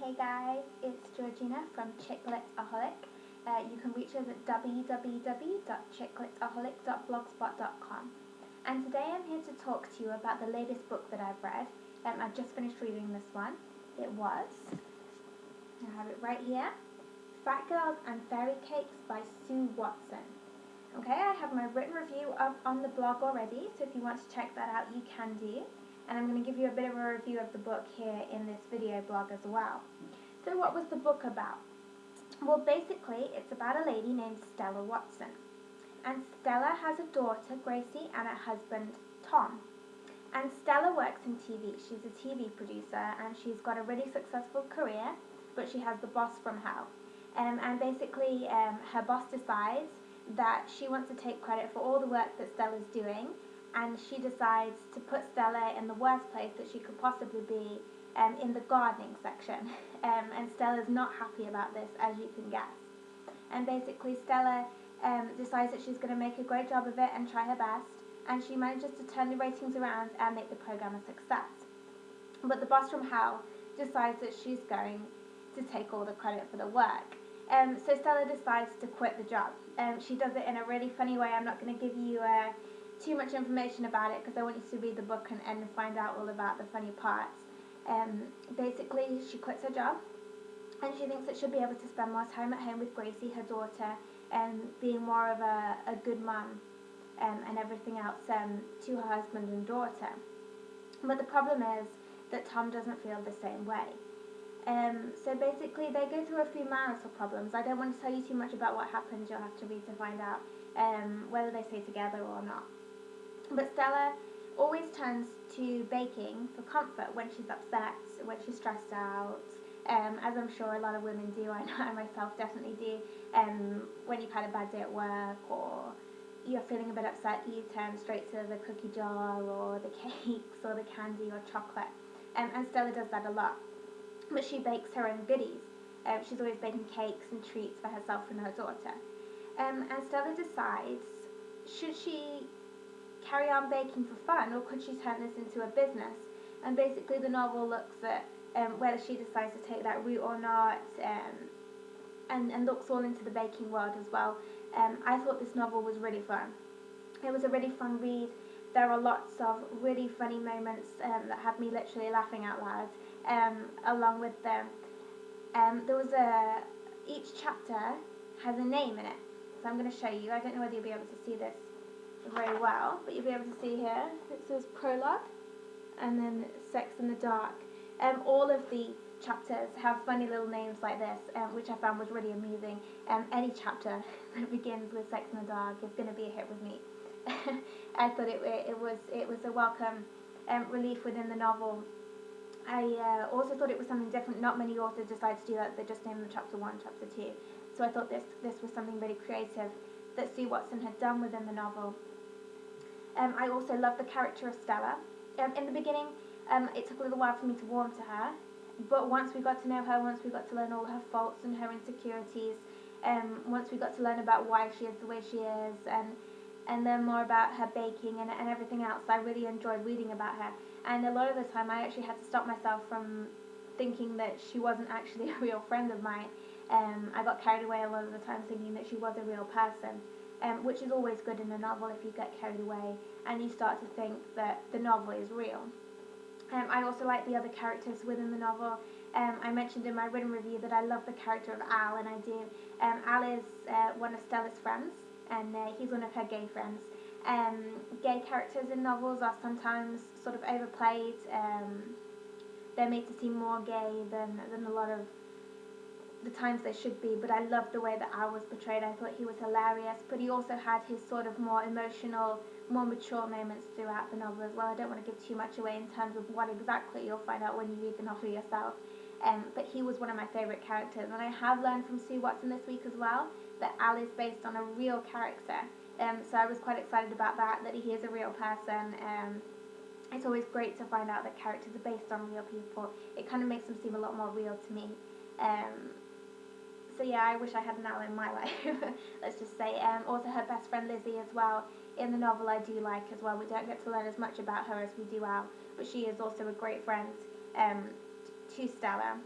Hey guys, it's Georgina from Chicklitaholic. You can reach us at www.chicklitaholic.blogspot.com. And today I'm here to talk to you about the latest book that I've read. I've just finished reading this one. It was, I have it right here, Fat Girls and Fairy Cakes by Sue Watson. Okay, I have my written review up on the blog already, so if you want to check that out, you can do. And I'm going to give you a bit of a review of the book here in this video blog as well. So what was the book about? Well, basically, it's about a lady named Stella Watson. And Stella has a daughter, Gracie, and a husband, Tom. And Stella works in TV. She's a TV producer, and she's got a really successful career, but she has the boss from hell. And basically, her boss decides that she wants to take credit for all the work that Stella's doing, and she decides to put Stella in the worst place that she could possibly be, in the gardening section. And Stella's not happy about this, as you can guess. And basically Stella decides that she's going to make a great job of it and try her best, and she manages to turn the ratings around and make the program a success. But the boss from hell decides that she's going to take all the credit for the work. So Stella decides to quit the job. She does it in a really funny way. I'm not going to give you too much information about it because I want you to read the book and find out all about the funny parts. Basically, she quits her job, and she thinks that she'll be able to spend more time at home with Gracie, her daughter, and being more of a good mum and everything else to her husband and daughter. But the problem is that Tom doesn't feel the same way. So basically they go through a few marital problems. I don't want to tell you too much about what happens. You'll have to read to find out whether they stay together or not. But Stella always turns to baking for comfort when she's upset, when she's stressed out, as I'm sure a lot of women do. I know I myself definitely do. When you've had a bad day at work or you're feeling a bit upset, you turn straight to the cookie jar or the cakes or the candy or chocolate. And Stella does that a lot. But she bakes her own goodies. She's always baking cakes and treats for herself and her daughter. And Stella decides, should she carry on baking for fun, or could she turn this into a business? And basically the novel looks at whether she decides to take that route or not, and looks all into the baking world as well. I thought this novel was really fun. It was a really fun read. There are lots of really funny moments that have me literally laughing out loud, along with them. Each chapter has a name in it. So I'm going to show you. I don't know whether you'll be able to see this very well, but you'll be able to see here. It says prologue, and then Sex in the Dark. All of the chapters have funny little names like this, which I found was really amusing. Any chapter that begins with Sex in the Dark is going to be a hit with me. I thought it was a welcome relief within the novel. I also thought it was something different. Not many authors decide to do that. They just name them chapter 1, chapter 2. So I thought this was something really creative that Sue Watson had done within the novel. I also love the character of Stella. In the beginning, it took a little while for me to warm to her, but once we got to know her, once we got to learn all her faults and her insecurities, once we got to learn about why she is the way she is, and learn more about her baking and everything else, I really enjoyed reading about her. And a lot of the time I actually had to stop myself from thinking that she wasn't actually a real friend of mine. I got carried away a lot of the time thinking that she was a real person, which is always good in a novel if you get carried away and you start to think that the novel is real. I also like the other characters within the novel. I mentioned in my written review that I love the character of Al, and I do. Al is one of Stella's friends, and he's one of her gay friends. Gay characters in novels are sometimes sort of overplayed. They're made to seem more gay than a lot of the times they should be, but I loved the way that Al was portrayed. I thought he was hilarious, but he also had his sort of more emotional, more mature moments throughout the novel as well. I don't want to give too much away in terms of what exactly you'll find out when you read the novel yourself. But he was one of my favourite characters, and I have learned from Sue Watson this week as well that Al is based on a real character. So I was quite excited about that he is a real person. It's always great to find out that characters are based on real people. It kind of makes them seem a lot more real to me. So yeah, I wish I had an Al in my life, let's just say. Also her best friend Lizzie as well, in the novel I do like as well. We don't get to learn as much about her as we do Al, but she is also a great friend to Stella.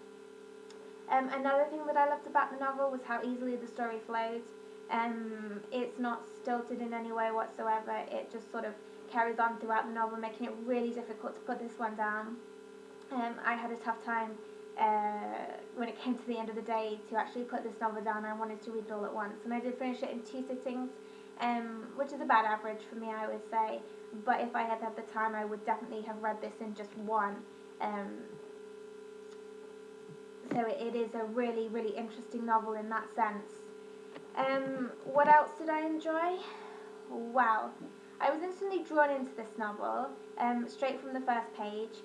Another thing that I loved about the novel was how easily the story flowed. It's not stilted in any way whatsoever. It just sort of carries on throughout the novel, making it really difficult to put this one down. I had a tough time when it came to the end of the day to actually put this novel down. I wanted to read it all at once, and I did finish it in 2 sittings, which is about average for me, I would say. But if I had had the time, I would definitely have read this in just one. So it is a really, really interesting novel in that sense. What else did I enjoy? Wow. I was instantly drawn into this novel, straight from the first page,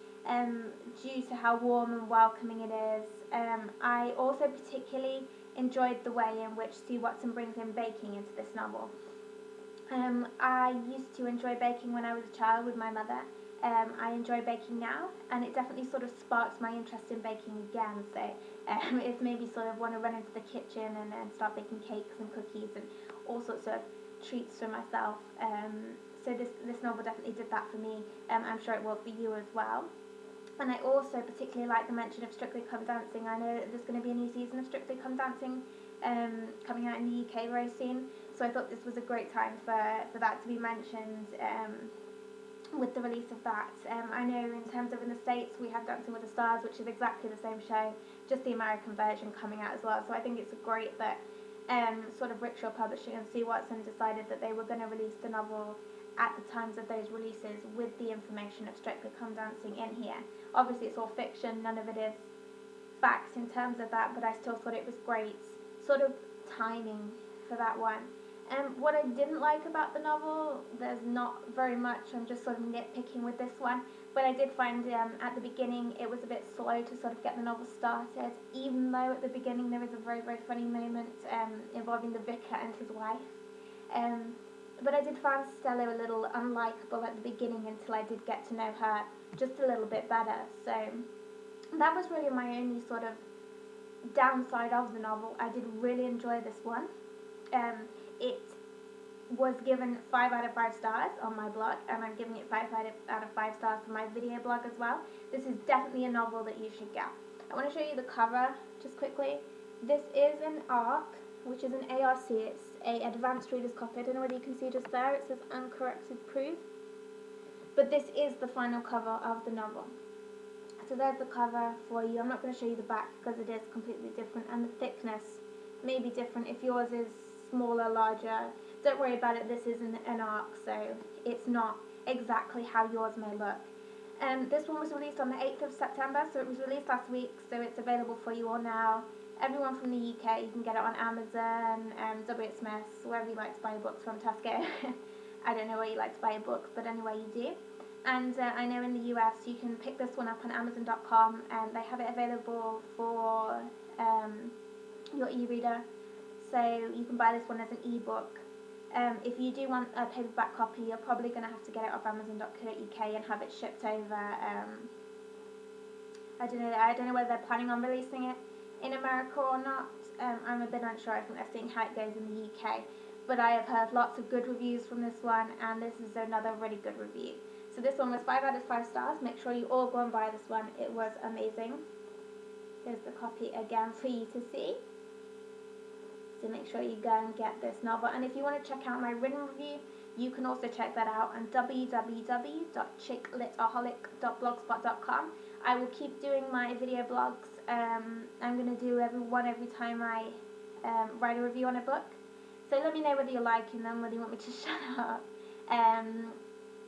due to how warm and welcoming it is. I also particularly enjoyed the way in which Sue Watson brings in baking into this novel. I used to enjoy baking when I was a child with my mother. I enjoy baking now, and it definitely sort of sparks my interest in baking again. So it's made me sort of want to run into the kitchen and start baking cakes and cookies and all sorts of treats for myself. So this novel definitely did that for me. I'm sure it will for you as well. And I also particularly like the mention of Strictly Come Dancing. I know that there's going to be a new season of Strictly Come Dancing coming out in the UK very soon. So I thought this was a great time for that to be mentioned with the release of that. I know in terms of in the States we have Dancing with the Stars, which is exactly the same show, just the American version coming out as well. So I think it's great that sort of Rickshaw Publishing and Sue Watson decided that they were going to release the novel at the times of those releases with the information of Strictly Come Dancing in here. Obviously it's all fiction, none of it is facts in terms of that, but I still thought it was great sort of timing for that one. What I didn't like about the novel, there's not very much, I'm just sort of nitpicking with this one, but I did find at the beginning it was a bit slow to sort of get the novel started, even though at the beginning there is a very, very funny moment involving the vicar and his wife. But I did find Stella a little unlikable at the beginning until I did get to know her just a little bit better. So that was really my only sort of downside of the novel. I did really enjoy this one. It was given 5 out of 5 stars on my blog, and I'm giving it 5 out of 5 stars for my video blog as well. This is definitely a novel that you should get. I want to show you the cover just quickly. This is an ARC, which is an ARC. It's a advanced reader's copy. I don't know whether you can see just there. It says uncorrected proof. But this is the final cover of the novel. So there's the cover for you. I'm not going to show you the back because it is completely different, and the thickness may be different if yours is smaller, larger. Don't worry about it, this isn't an ARC, so it's not exactly how yours may look. This one was released on the 8th of September, so it was released last week, so it's available for you all now. Everyone from the UK, you can get it on Amazon, W. Smith's, wherever you like to buy your books from, Tesco. I don't know where you like to buy your books, but anyway you do. And I know in the US you can pick this one up on Amazon.com, and they have it available for your e-reader. So you can buy this one as an e-book. If you do want a paperback copy, you're probably going to have to get it off Amazon.co.uk and have it shipped over. I don't know whether they're planning on releasing it in America or not. I'm a bit unsure. I think they're seeing how it goes in the UK. But I have heard lots of good reviews from this one, and this is another really good review. So this one was 5 out of 5 stars. Make sure you all go and buy this one. It was amazing. Here's the copy again for you to see. So make sure you go and get this novel. And if you want to check out my written review, you can also check that out on www.chicklitaholic.blogspot.com. I will keep doing my video blogs. I'm going to do every time I write a review on a book. So let me know whether you're liking them, whether you want me to shut up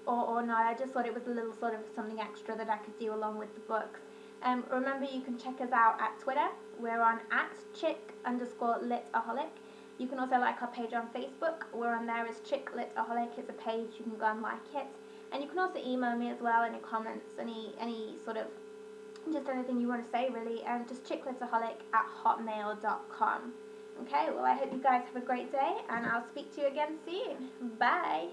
or not. I just thought it was a little sort of something extra that I could do along with the books. Remember, you can check us out at Twitter. We're on @chick_litaholic. You can also like our page on Facebook. We're on there as Chicklitaholic. It's a page. You can go and like it. And you can also email me as well, any comments, any sort of, just anything you want to say really. Just chicklitaholic@hotmail.com. Okay, well I hope you guys have a great day, and I'll speak to you again soon. Bye!